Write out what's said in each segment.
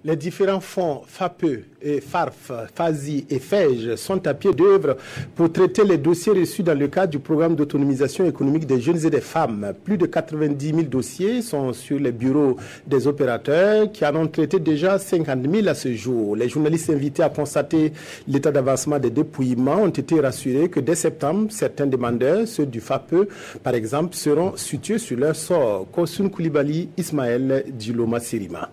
Les différents fonds FAPE, et FARF, FASI et FEJ sont à pied d'œuvre pour traiter les dossiers reçus dans le cadre du programme d'autonomisation économique des jeunes et des femmes. Plus de 90 000 dossiers sont sur les bureaux des opérateurs qui en ont traité déjà 50 000 à ce jour. Les journalistes invités à constater l'état d'avancement des dépouillements ont été rassurés que dès septembre, certains demandeurs, ceux du FAPE par exemple, seront situés sur leur sort. Kosun Koulibaly, Ismaël Djiloma Sirima.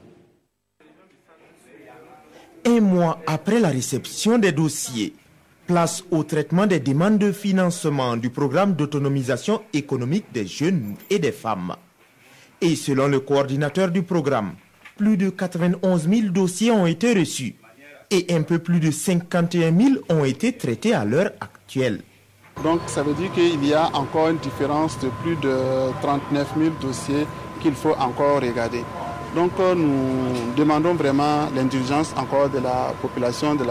Un mois après la réception des dossiers, place au traitement des demandes de financement du programme d'autonomisation économique des jeunes et des femmes. Et selon le coordinateur du programme, plus de 91 000 dossiers ont été reçus et un peu plus de 51 000 ont été traités à l'heure actuelle. Donc ça veut dire qu'il y a encore une différence de plus de 39 000 dossiers qu'il faut encore regarder. Donc nous demandons vraiment l'indulgence encore de la population, de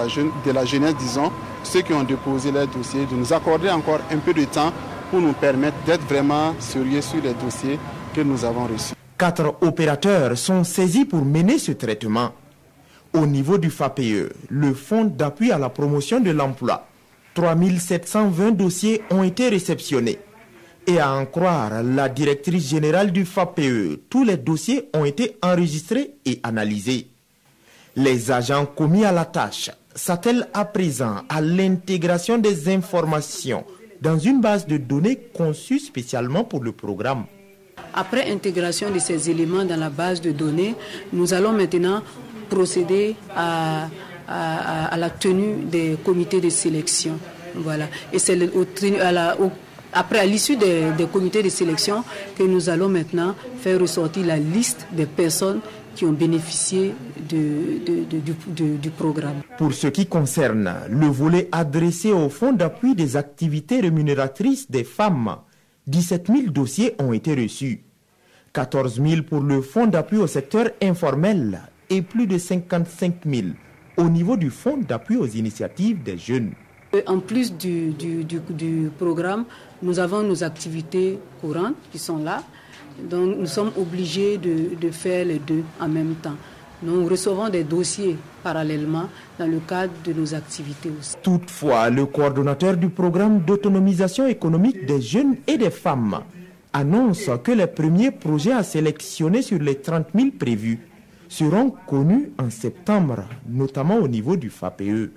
la jeunesse, disons, ceux qui ont déposé leurs dossiers, de nous accorder encore un peu de temps pour nous permettre d'être vraiment sérieux sur les dossiers que nous avons reçus. 4 opérateurs sont saisis pour mener ce traitement. Au niveau du FAPE, le Fonds d'appui à la promotion de l'emploi, 3 720 dossiers ont été réceptionnés. Et à en croire la directrice générale du FAPE, tous les dossiers ont été enregistrés et analysés. Les agents commis à la tâche s'attellent à présent à l'intégration des informations dans une base de données conçue spécialement pour le programme. Après intégration de ces éléments dans la base de données, nous allons maintenant procéder à la tenue des comités de sélection. Voilà. Et c'est après, à l'issue des comités de sélection, que nous allons maintenant faire ressortir la liste des personnes qui ont bénéficié du programme. Pour ce qui concerne le volet adressé au Fonds d'appui des activités rémunératrices des femmes, 17 000 dossiers ont été reçus. 14 000 pour le Fonds d'appui au secteur informel et plus de 55 000 au niveau du Fonds d'appui aux initiatives des jeunes. En plus du programme, nous avons nos activités courantes qui sont là. Donc nous sommes obligés de faire les deux en même temps. Nous recevons des dossiers parallèlement dans le cadre de nos activités aussi. Toutefois, le coordonnateur du programme d'autonomisation économique des jeunes et des femmes annonce que les premiers projets à sélectionner sur les 30 000 prévus seront connus en septembre, notamment au niveau du FAPE.